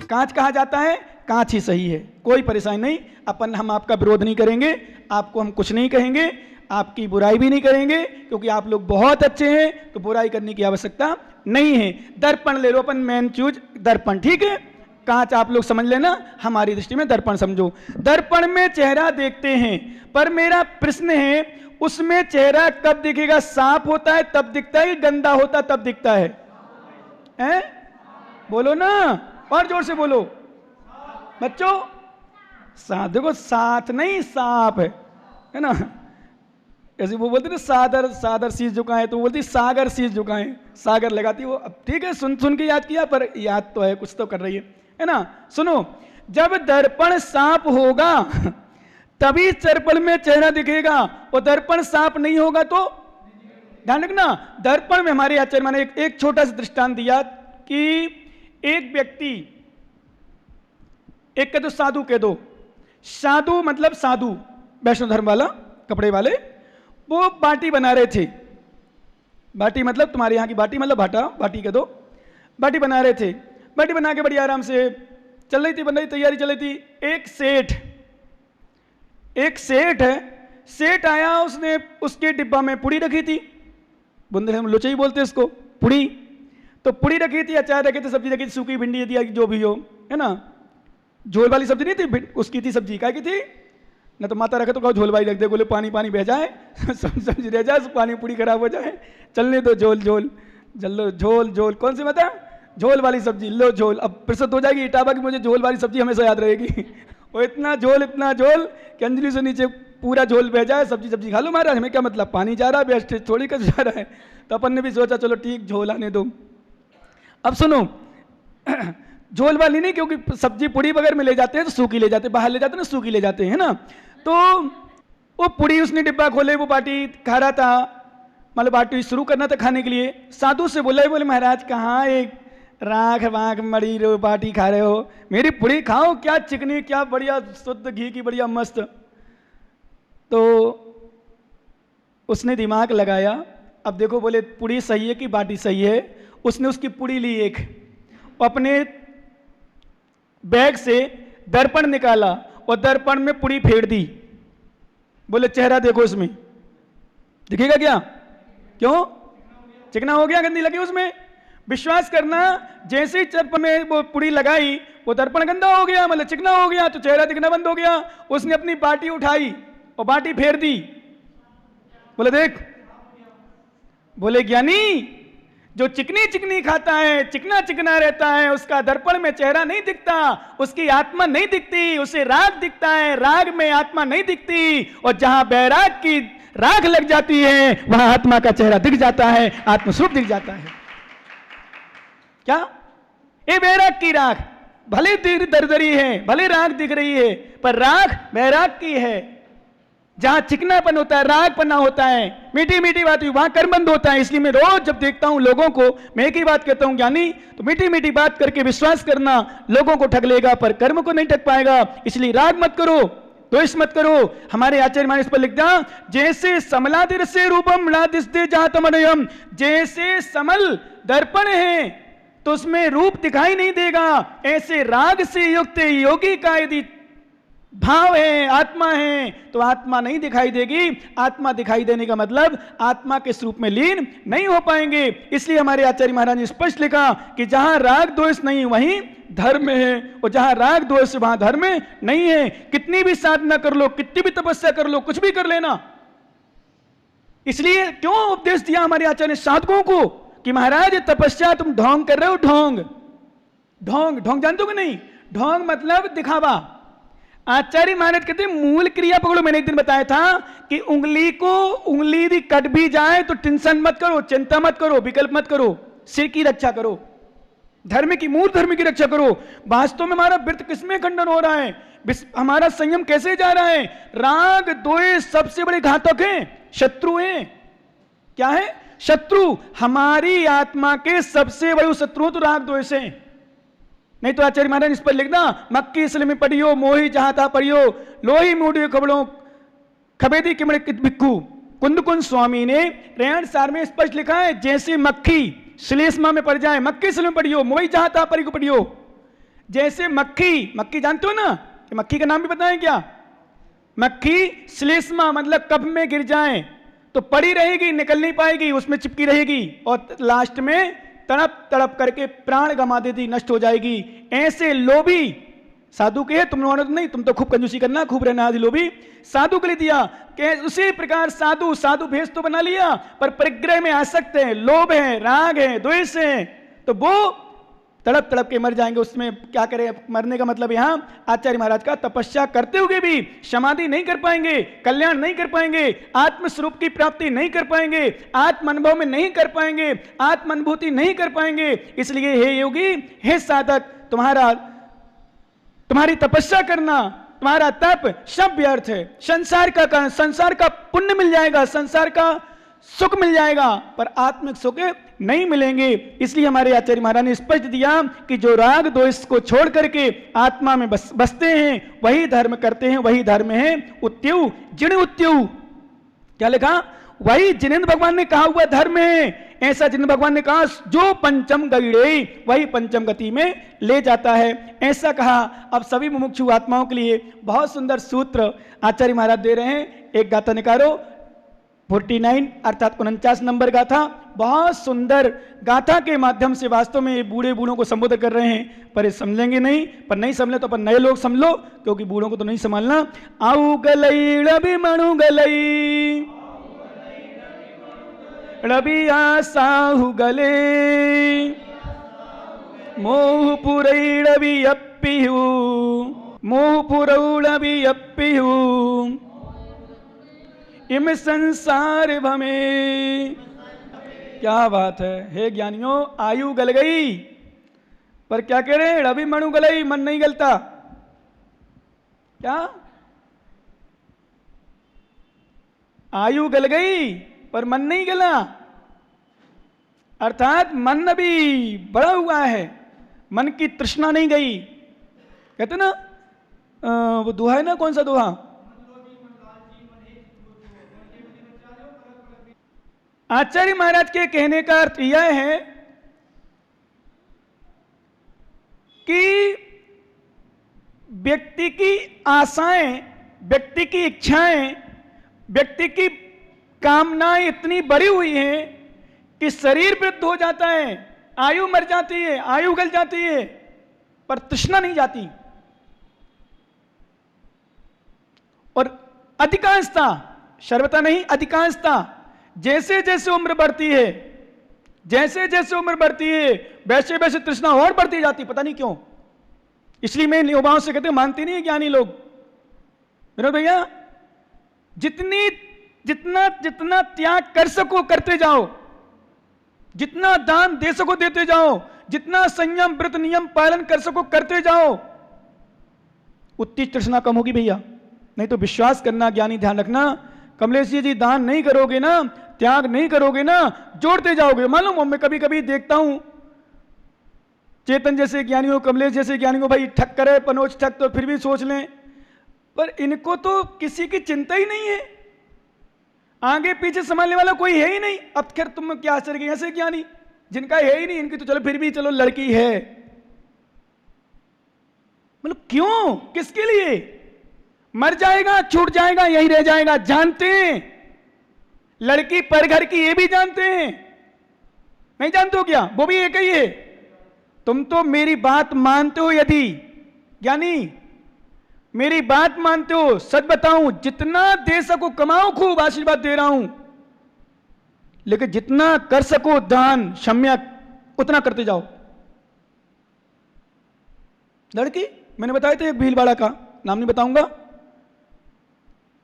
कांच कहा जाता है, कांच ही सही है, कोई परेशानी नहीं। हम आपका विरोध नहीं करेंगे, आपको हम कुछ नहीं कहेंगे, आपकी बुराई भी नहीं करेंगे, क्योंकि आप लोग बहुत अच्छे हैं, तो बुराई करने की आवश्यकता नहीं है। दर्पण ले लो, अपन मेन चूज दर्पण, ठीक है। कांच आप लोग समझ लेना, हमारी दृष्टि में दर्पण समझो। दर्पण में चेहरा देखते हैं, पर मेरा प्रश्न है उसमें चेहरा कब दिखेगा? साफ होता है तब दिखता है, गंदा होता है तब दिखता है? हैं? बोलो ना, और जोर से बोलो बच्चों। साफ, देखो साथ नहीं साफ है ना। ऐसे वो बोलते ना सादर शीश झुकाए, तो वो बोलती सागर शीश झुकाए, सागर लगाती वो। अब ठीक है, सुन के याद किया, पर याद तो है, कुछ तो कर रही है ना। सुनो, जब दर्पण साफ होगा तभी दर्पण में चेहरा दिखेगा, और दर्पण साफ नहीं होगा तो ध्यान रखना। दर्पण में हमारे आचार्य माने एक छोटा सा दृष्टांत दिया कि एक व्यक्ति, एक कह दो साधु कह दो, साधु मतलब साधु वैष्णव धर्म वाला, कपड़े वाले, वो बाटी बना रहे थे। बाटी मतलब तुम्हारे यहाँ की बाटी मतलब भाटा, बाटी कह दो, बाटी बना रहे थे। बाटी बना के बड़ी आराम से चल रही थी, बन रही तैयारी चल रही थी। एक सेठ है, सेठ आया, उसने उसके डिब्बा में पुड़ी रखी थी, बुंदे हम लुचई बोलते इसको, पुड़ी। तो पुड़ी रखी थी, अचार रखे थे, सब्जी रखी थी, सूखी भिंडी दिया, जो भी हो, है ना। झोल वाली सब्जी नहीं थी, उसकी थी सब्जी, क्या की थी ना, तो माता रखे तो कहो झोल वाली रख दे, बोले पानी पानी बह जाए सब्जी रह जाए, पानी पूरी खराब हो जाए, चलने दो झोल झोल जल्लो झोल झोल। कौन सी माता? झोल वाली सब्जी, लो झोल। अब प्रसिद्ध हो जाएगी इटावा की, मुझे झोल वाली सब्जी हमेशा याद रहेगी। वो इतना झोल कि अंजलि से नीचे पूरा झोल बह जाए, सब्जी खा लो महाराज, हमें क्या मतलब, पानी जा रहा है, बेस्ट थोड़ी कर जा रहा है। तो अपन ने भी सोचा चलो ठीक झोल आने दो। अब सुनो, झोल वाली नहीं, क्योंकि सब्जी पुड़ी वगैरह में ले जाते हैं तो सूखी ले जाते हैं, बाहर ले जाते हैं ना सूखी ले जाते हैं, है ना। तो वो पुड़ी उसने डिब्बा खोले, वो बाटी खा रहा था, मतलब बाटी शुरू करना था खाने के लिए। साधु से बोले महाराज कहाँ एक राख वाख मरी रहे हो, बाटी खा रहे हो, मेरी पुड़ी खाओ, क्या चिकनी, क्या बढ़िया शुद्ध घी की, बढ़िया मस्त। तो उसने दिमाग लगाया, अब देखो बोले पुड़ी सही है कि बाटी सही है। उसने उसकी पुड़ी ली एक, अपने बैग से दर्पण निकाला और दर्पण में पुड़ी फेर दी। बोले चेहरा देखो इसमें दिखेगा क्या? क्यों? चिकना हो गया, गंदी लगी उसमें। विश्वास करना, जैसे ही दर्पण में वो पुड़ी लगाई, वो दर्पण गंदा हो गया, मतलब चिकना हो गया, तो चेहरा दिखना बंद हो गया। उसने अपनी बाटी उठाई और बाटी फेर दी। बोले देख, बोले ज्ञानी, जो चिकनी चिकनी खाता है, चिकना चिकना रहता है, उसका दर्पण में चेहरा नहीं दिखता, उसकी आत्मा नहीं दिखती, उसे राग दिखता है, राग में आत्मा नहीं दिखती। और जहां बैराग की राग लग जाती है, वहां आत्मा का चेहरा दिख जाता है, आत्मस्वरूप दिख जाता है। क्या? ये बैराग की राग भले दरदरी है, भले राग दिख रही है, पर राग बैराग की है। जहां चिकनापन होता है, रागपना होता है, मीठी मीठी बात हुई, वहां कर्म बंद होता है। इसलिए मैं रोज जब देखता हूं लोगों को, मैं एक ही बात कहता हूं ज्ञानी, तो मीठी मीठी बात करके विश्वास करना, लोगों को ठग लेगा पर कर्म को नहीं ठग पाएगा। इसलिए राग मत करो, द्वेष मत करो। हमारे आचार्य मान इस पर लिखता, जैसे समलादिर से रूपम लादिस्ते जातमनयम, जैसे समल दर्पण है तो उसमें रूप दिखाई नहीं देगा, ऐसे राग से युक्त योगी का यदि भाव है, आत्मा है, तो आत्मा नहीं दिखाई देगी। आत्मा दिखाई देने का मतलब आत्मा के स्वरूप में लीन नहीं हो पाएंगे। इसलिए हमारे आचार्य महाराज ने स्पष्ट लिखा कि जहां राग द्वेष नहीं वहीं धर्म है, और जहां राग द्वेष वहां धर्म नहीं है। कितनी भी साधना कर लो, कितनी भी तपस्या कर लो, कुछ भी कर लेना। इसलिए क्यों उपदेश दिया हमारे आचार्य ने साधकों को कि महाराज तपस्या तुम ढोंग कर रहे हो। ढोंग ढोंग ढोंग जानते हो कि नहीं? ढोंग मतलब दिखावा। आचार्य महाराज कहते हैं मूल क्रिया पकड़ो। मैंने एक दिन बताया था कि उंगली यदि कट भी जाए तो टेंशन मत करो, चिंता मत करो, विकल्प मत करो, सिर की रक्षा करो, धर्म की, मूल धर्म की रक्षा करो। वास्तव में हमारा व्रत किसमें खंडन हो रहा है? हमारा संयम कैसे जा रहा है? राग द्वेष सबसे बड़े घातक हैं, शत्रु हैं। क्या है? शत्रु। हमारी आत्मा के सबसे बड़े शत्रु तो राग द्वेष हैं। नहीं तो आचार्य महाराज इस पर लिखना, मक्की इसलिए में पढ़ियो, मोही जहां था पढ़ियो, लोही मूढ़ियो खबरों खबेदी किमड़े भिक्खू। कुंद कुंद स्वामी ने रेहन सार में स्पष्ट लिखा है, जैसे मक्खी श्लेष्मा में पड़ जाए, मक्की इसलिए में पढ़ियो, मोही जहां था पढ़ी को पढ़ियो। जैसे मक्खी, मक्खी जानते हो ना कि मक्खी का नाम भी बताएं क्या? मक्खी श्लेष्मा मतलब कफ में गिर जाए तो पड़ी रहेगी, निकल नहीं पाएगी, उसमें चिपकी रहेगी और लास्ट में तड़प तड़प करके प्राण गंवा देती, नष्ट हो जाएगी। ऐसे लोभी साधु के, तुम लोगों ने तो नहीं, तुम तो खूब कंजूसी करना, खूब रहना आदि लोभी, साधु के लिए दिया कि उसी प्रकार साधु, साधु भेष तो बना लिया पर परिग्रह में आसक्त है, लोभ है, राग है, द्वेष है, तो वो तड़प तड़प के मर जाएंगे। उसमें क्या करें? मरने का मतलब यहां आचार्य महाराज का तपस्या करते हुए भी समाधि नहीं कर पाएंगे, कल्याण नहीं कर पाएंगे, आत्मस्वरूप की प्राप्ति नहीं कर पाएंगे, आत्म अनुभव में नहीं कर पाएंगे, आत्म अनुभूति नहीं कर पाएंगे। इसलिए हे योगी, हे साधक, तुम्हारी तपस्या करना, तुम्हारा तप सब व्यर्थ है। संसार का कारण, संसार का पुण्य मिल जाएगा, संसार का सुख मिल जाएगा पर आत्मिक सुख नहीं मिलेंगे। इसलिए हमारे आचार्य महाराज ने स्पष्ट दिया कि जो राग द्वेष को छोड़ करके आत्मा में बसते हैं वही धर्म करते हैं, वही धर्म है उत्यु जिण उत्यु। क्या लिखा? वही जिनेन्द्र भगवान ने कहा हुआ धर्म है। ऐसा जिनेन्द्र भगवान ने कहा जो पंचम गईड़े वही पंचम गति में ले जाता है, ऐसा कहा। अब सभी मुमुक्षु आत्माओं के लिए बहुत सुंदर सूत्र आचार्य महाराज दे रहे हैं। एक गाथा निकालो, 49 अर्थात 49 नंबर गाथा। बहुत सुंदर गाथा के माध्यम से वास्तव में ये बूढ़े बूढ़ों को संबोधित कर रहे हैं, पर ये समझेंगे नहीं, पर नहीं समझे तो अपन नए लोग समझ लो, क्योंकि बूढ़ों को तो नहीं संभालना। आऊ गलई रवि मणु गलई रवि आसाहु गले मोह पुरई रवि अप्पिहु मोह पुरऊ रवि अप्पिहु इम संसार भमे। क्या बात है हे ज्ञानियों, आयु गल गई पर क्या कह रहे हैं? रवि मणु गलई, मन नहीं गलता। क्या? आयु गल गई पर मन नहीं गला, अर्थात मन अभी बड़ा हुआ है, मन की तृष्णा नहीं गई। कहते ना वो दोहा है ना, कौन सा दोहा? आचार्य महाराज के कहने का अर्थ यह है कि व्यक्ति की आशाएं, व्यक्ति की इच्छाएं, व्यक्ति की कामनाएं इतनी बड़ी हुई हैं कि शरीर वृद्ध हो जाता है, आयु मर जाती है, आयु गल जाती है, पर तृष्णा नहीं जाती। और अधिकांशता, सर्वथा नहीं, अधिकांशता जैसे जैसे उम्र बढ़ती है, जैसे जैसे उम्र बढ़ती है वैसे वैसे तृष्णा और बढ़ती जाती, पता नहीं क्यों। इसलिए मैं युवाओं से कहते हैं, मानते नहीं है ज्ञानी लोग मेरे भैया, जितना जितना त्याग कर सको करते जाओ, जितना दान दे सको देते जाओ, जितना संयम व्रत नियम पालन कर सको करते जाओ, उतनी तृष्णा कम होगी भैया। नहीं तो विश्वास करना ज्ञानी, ध्यान रखना, कमलेश जी दान नहीं करोगे ना, त्याग नहीं करोगे ना, जोड़ते जाओगे। मालूम मैं कभी कभी देखता हूं चेतन जैसे ज्ञानियों, कमलेश जैसे ज्ञानियों, भाई ठक करे पनोज ठक तो फिर भी सोच लें, पर इनको तो किसी की चिंता ही नहीं है, आगे पीछे संभालने वाला कोई है ही नहीं। अब खैर तुम क्या आश्चर्य, ऐसे ज्ञानी जिनका है ही नहीं, इनकी तो चलो फिर भी चलो लड़की है, मतलब क्यों, किसके लिए? मर जाएगा, छूट जाएगा, यही रह जाएगा, जानते हैं। लड़की पर घर की ये भी जानते हैं, नहीं जानते हो क्या? वो भी एक ही है। तुम तो मेरी बात मानते हो, यदि ज्ञानी मेरी बात मानते हो, सच बताऊं, जितना दे सको कमाओ, खूब आशीर्वाद दे रहा हूं, लेकिन जितना कर सको दान क्षम्या उतना करते जाओ। लड़की मैंने बताया था एक भीलवाड़ा का, नाम नहीं बताऊंगा,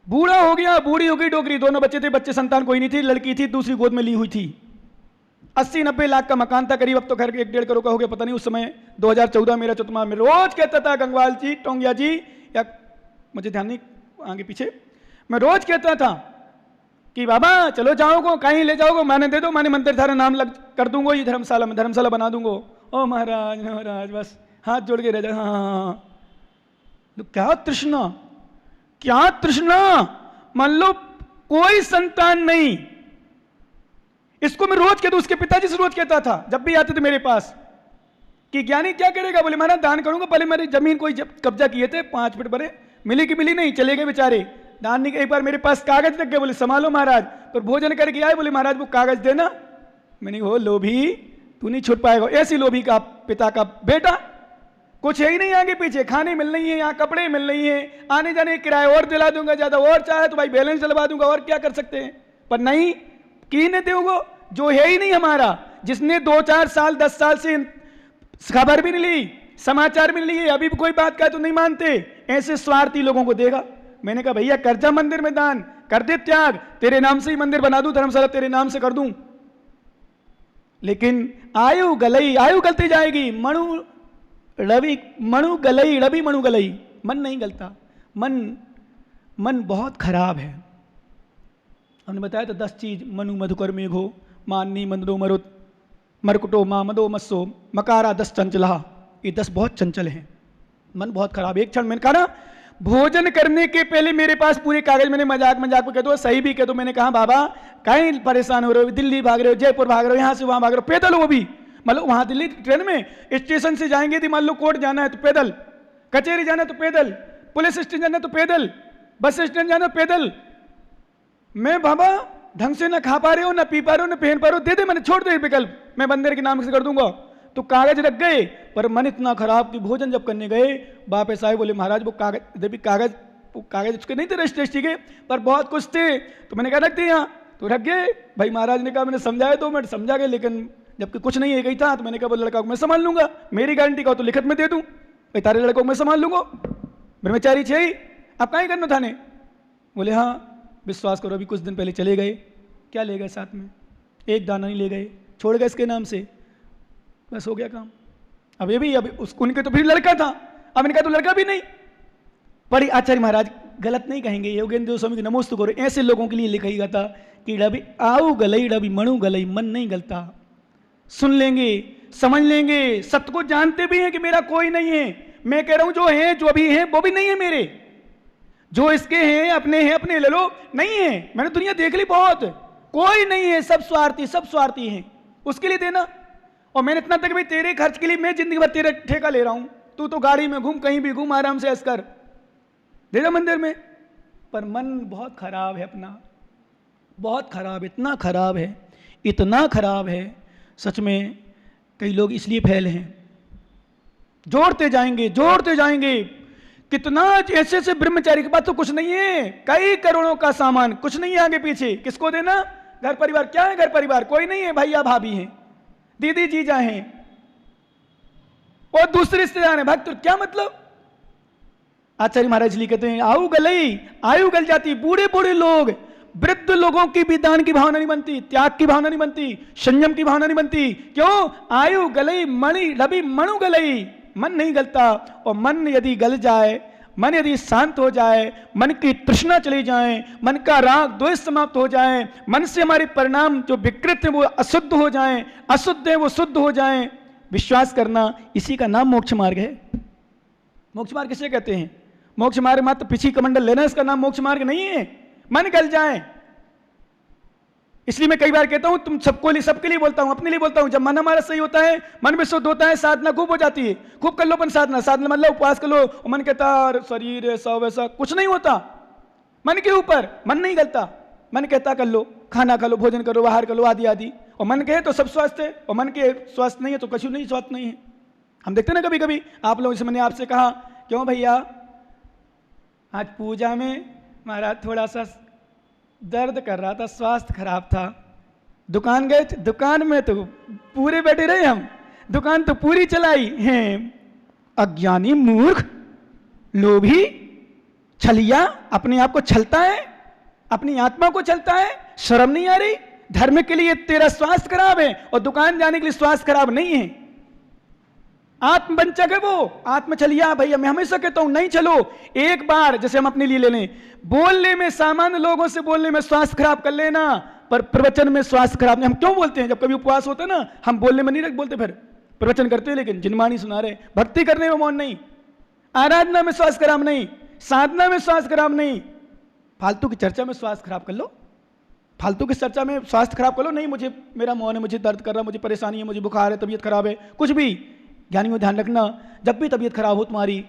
बूढ़ा हो गया, बूढ़ी हो गई, डोगरी, दोनों बच्चे थे, बच्चे संतान कोई नहीं थी, लड़की थी, दूसरी गोद में ली हुई थी। 80-90 लाख का मकान था करीब, अब तो घर 1-1.5 करोड़ का हो गया, पता नहीं। उस समय 2014 मेरा चौथा में रोज कहता था गंगवाल जी, टोंगिया जी, या मुझे ध्यान नहीं आगे पीछे, मैं रोज कहता था कि बाबा चलो जाओगे, कहीं ले जाओगे, माने दे दो, माने मंदिर थारा नाम लग कर दूंगा, ये धर्मशाला में धर्मशाला बना दूंगा। ओ महाराज महाराज, बस हाथ जोड़ के रह जा। हाँ, तो क्या तृष्णा, क्या तृष्णा। मान लो कोई संतान नहीं, इसको मैं रोज कहता, उसके पिताजी से रोज कहता था जब भी आते थे मेरे पास कि ज्ञानी क्या करेगा? बोले महाराज दान करूंगा, पहले मेरी जमीन कोई कब्जा किए थे 5 फीट बड़े, मिली कि मिली नहीं, चले गए बेचारे, दान नहीं। एक बार मेरे पास कागज लग गए, बोले संभालो महाराज, पर भोजन करके आए, बोले महाराज वो कागज देना। मैंने हो लोभी, तू नहीं छुट पाएगा, ऐसी लोभी का पिता का बेटा, कुछ है ही नहीं आगे पीछे, खाने मिल रही है, यहाँ कपड़े मिल रही है, आने जाने किराया और दिला दूंगा, ज्यादा और चाहे तो भाई बैलेंस डलवा दूंगा, और क्या कर सकते हैं। पर नहीं, कीने दोगे जो है ही नहीं हमारा, जिसने 2-4 साल 10 साल से खबर भी नहीं ली, समाचार भी नहीं लिए, अभी भी कोई बात का तो नहीं मानते, ऐसे स्वार्थी लोगों को देगा। मैंने कहा भैया कर जा मंदिर में दान, कर दे त्याग, तेरे नाम से ही मंदिर बना दूं, धर्मशाला तेरे नाम से कर दूं। लेकिन आयु गलती जाएगी, मणु गलई, मन नहीं गलता, मन बहुत खराब है। हमने बताया था 10 चीज, मनु मधुकर मेघो माननी मंदो मरुत मरकुटो मा मदो मस्सो मकारा 10 चंचला, ये 10 बहुत चंचल हैं, मन बहुत खराब। एक क्षण मैंने कहा ना, भोजन करने के पहले मेरे पास पूरे कागज, मैंने मजाक में कह दो, सही भी कह दो, मैंने कहा बाबा कहीं परेशान हो रहे हो, दिल्ली भाग रहे हो, जयपुर भाग रहे हो, यहाँ से वहाँ भाग रहे हो, पैदल हो भी, मतलब वहाँ दिल्ली ट्रेन में, स्टेशन से जाएंगे यदि मान लो कोर्ट जाना है तो पैदल, कचहरी जाना है तो पैदल, पुलिस स्टेशन जाना है तो पैदल, बस स्टैंड जाना पैदल। मैं बाबा ढंग से ना खा पा रहे हो, ना पी पा रहे हो, ना पहन पा रहे हो, दे दे, मैंने छोड़ दे विकल्प, मैं बंदर के नाम से कर दूंगा। तो कागज रख गए, पर मन इतना खराब कि भोजन जब करने गए, बाप साहब बोले महाराज वो कागज उसके नहीं थे रजिस्ट्रेशन के, पर बहुत कुछ थे, तो मैंने कहा रख दिए यहाँ, तो रख गए। भाई महाराज ने कहा मैंने समझाया 2 मिनट समझा गए, लेकिन जबकि कुछ नहीं है गई था, तो मैंने कहा वो लड़का को मैं संभाल लूंगा, मेरी गारंटी का तो लिखित में दे दूं, भाई तारे लड़कों को मैं संभाल लूंगा, ब्रह्मचारी चाहिए, आप कहीं करना थाने। बोले हाँ विश्वास करो, अभी कुछ दिन पहले चले गए, क्या ले गए साथ में, एक दाना नहीं ले गए, छोड़ गए इसके नाम से, बस हो गया काम। अब ये भी अब उनके तो फिर लड़का था, अब इनका तो लड़का भी नहीं। पढ़ी आचार्य महाराज गलत नहीं कहेंगे, योगेंद्र स्वामी की नमोस्तु करो, ऐसे लोगों के लिए लिखा गया था कि डबी आऊ गलई डबी मणु गलई, मन नहीं गलता, सुन लेंगे समझ लेंगे, सत्य को जानते भी हैं कि मेरा कोई नहीं है, मैं कह रहा हूं जो है जो भी है वो भी नहीं है मेरे, जो इसके हैं अपने ले लो, नहीं है। मैंने दुनिया देख ली बहुत, कोई नहीं है, सब स्वार्थी हैं, उसके लिए देना। और मैंने इतना तक भाई तेरे खर्च के लिए मैं जिंदगी भर तेरा ठेका ले रहा हूं, तू तो गाड़ी में घूम, कहीं भी घूम, आराम से ऐस कर, दे दे मंदिर में। पर मन बहुत खराब है अपना, बहुत खराब, इतना खराब है सच में, कई लोग इसलिए फैले हैं, जोड़ते जाएंगे, कितना ऐसे से ब्रह्मचारी के पास तो कुछ नहीं है, कई करोड़ों का सामान, कुछ नहीं है आगे पीछे, किसको देना, घर परिवार, क्या है घर परिवार, कोई नहीं है, भैया भाभी हैं, दीदी जीजा हैं, और दूसरे रिश्तेदार हैं, भक्त, क्या मतलब। आचार्य महाराज जी कहते हैं आयु गल जाती, बूढ़े लोग, वृद्ध लोगों की भी दान की भावना नहीं बनती, त्याग की भावना नहीं बनती, संयम की भावना नहीं बनती। क्यों? आयु गलई मणि रवि मणु गलई, मन नहीं गलता। और मन यदि गल जाए, मन यदि शांत हो जाए, मन की तृष्णा चली जाए, मन का राग द्वेष समाप्त हो जाए, मन से हमारे परिणाम जो विकृत है वो अशुद्ध हो जाए, अशुद्ध है वो शुद्ध हो जाए, विश्वास करना, इसी का नाम मोक्ष मार्ग है। मोक्ष मार्ग किसे कहते हैं? मोक्ष मार्ग मात्र पीछी कमंडल लेना, इसका नाम मोक्ष मार्ग नहीं है। मन गल जाए, इसलिए मैं कई बार कहता हूं, तुम सबके लिए बोलता हूं, अपने लिए बोलता हूं, जब मन हमारा सही होता है, मन में शुद्ध होता है, साधना खूब हो जाती है, खूब कर लो अपन साधना मतलब उपवास कर लो, मन कहता शरीर है सब ऐसा, कुछ नहीं होता मन के ऊपर, मन नहीं गलता, मन कहता कर लो, खाना खा लो, भोजन करो, बाहर कर लो, आदि आदि, और मन कहे तो सब स्वास्थ्य है, और मन के स्वास्थ्य नहीं है तो कछु नहीं, स्वास्थ्य नहीं है। हम देखते ना कभी कभी आप लोगों से, मैंने आपसे कहा क्यों भैया आज पूजा में महाराज थोड़ा सा दर्द कर रहा था, स्वास्थ्य खराब था, दुकान गए, दुकान में तो पूरे बैठे रहे हम, दुकान तो पूरी चलाई है। अज्ञानी मूर्ख लोभी छलिया, अपने आप को छलता है, अपनी आत्मा को छलता है, शर्म नहीं आ रही। धर्म के लिए तेरा स्वास्थ्य खराब है और दुकान जाने के लिए स्वास्थ्य खराब नहीं है। आत्मवंचक है वो, आत्म छलिया। भैया मैं हमेशा कहता हूं नहीं चलो, एक बार जैसे हम अपने लिए ले लें, बोलने में, सामान्य लोगों से बोलने में स्वास्थ्य खराब कर लेना, पर प्रवचन में स्वास्थ्य खराब नहीं। हम क्यों बोलते हैं? जब कभी उपवास होता है ना, हम बोलने में नहीं बोलते, फिर प्रवचन करते हैं लेकिन जिनवाणी सुना रहे, भक्ति करने में मौन नहीं, आराधना में स्वास्थ्य खराब नहीं, साधना में स्वास्थ्य खराब नहीं, फालतू की चर्चा में स्वास्थ्य खराब कर लो, फालतू की चर्चा में स्वास्थ्य खराब कर लो। नहीं मुझे, मेरा मौन है, मुझे दर्द कर रहा, मुझे परेशानी है, मुझे बुखार है, तबीयत खराब है, कुछ भी, ज्ञानी को ध्यान रखना, जब भी तबीयत खराब हो तुम्हारी,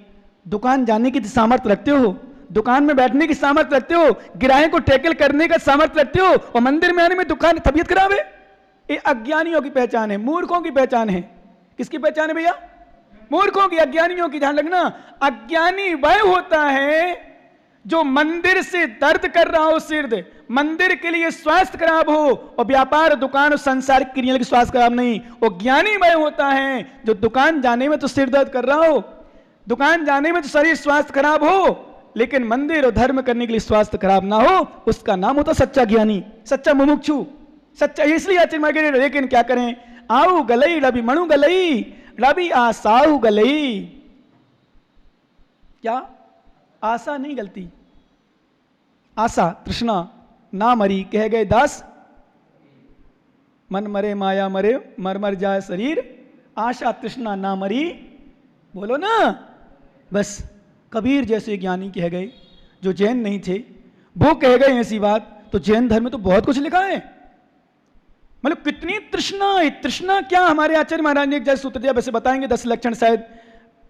दुकान जाने की सामर्थ्य रखते हो, दुकान में बैठने की सामर्थ्य रखते हो, गिराहे को टैकल करने का सामर्थ्य रखते हो, और मंदिर में आने में दुकान तबीयत खराब है, ये अज्ञानियों की पहचान है, मूर्खों की पहचान है। किसकी पहचान है भैया? मूर्खों की, अज्ञानियों की। ध्यान रखना, अज्ञानी वह होता है जो मंदिर से दर्द कर रहा हो, सिर मंदिर के लिए स्वास्थ्य खराब हो, और व्यापार, दुकान और सांसारिक क्रिया के स्वास्थ्य खराब नहीं। और ज्ञानी वह होता है जो दुकान जाने में तो सिर दर्द कर रहा हो, दुकान जाने में तो शरीर स्वास्थ्य खराब हो, लेकिन मंदिर और धर्म करने के लिए स्वास्थ्य खराब ना हो, उसका नाम होता सच्चा ज्ञानी, सच्चा मुमुक्षु, सच्चा। इसलिए आचार्य मार्गे, लेकिन क्या करें, आऊ गलई रवि मणु गलई, रवि आसाऊ गलई। क्या? आशा नहीं गलती, आशा तृष्णा ना मरी, कह गए दास मन मरे माया मरे, मर मर जाए शरीर, आशा तृष्णा ना मरी। बोलो ना। बस कबीर जैसे ज्ञानी कह गए, जो जैन नहीं थे, वो कह गए ऐसी बात। तो जैन धर्म में तो बहुत कुछ लिखा है, मतलब कितनी तृष्णा है। तृष्णा क्या, हमारे आचार्य महाराज ने एक जैसे सूत्र दिया, वैसे बताएंगे 10 लक्षण शायद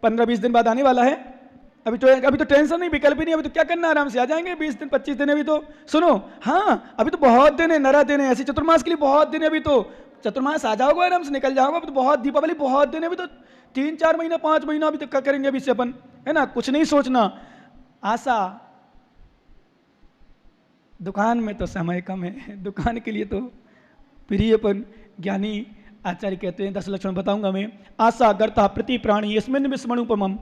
15-20 दिन बाद आने वाला है। अभी तो टेंशन नहीं, विकल्प ही नहीं, अभी तो क्या करना, आराम से आ जाएंगे 20 दिन 25 दिन। अभी तो सुनो, हाँ अभी तो बहुत दिन है, नरा दिन है, ऐसे चतुर्मास के लिए बहुत दिन है। अभी तो चतुर्मास आ जाओगे, आराम से निकल जाओगे। अभी तो बहुत, दीपावली बहुत दिन है, अभी तो 3-4 महीना 5 महीना अभी तो क्या करेंगे अभी से अपन, है ना। कुछ नहीं सोचना, आशा। दुकान में तो समय कम है, दुकान के लिए तो प्रियपन। ज्ञानी आचार्य कहते हैं 10 लक्षण बताऊंगा मैं। आशा गर्ता प्रति प्राणी यस्मिन् विस्मणुपमम्,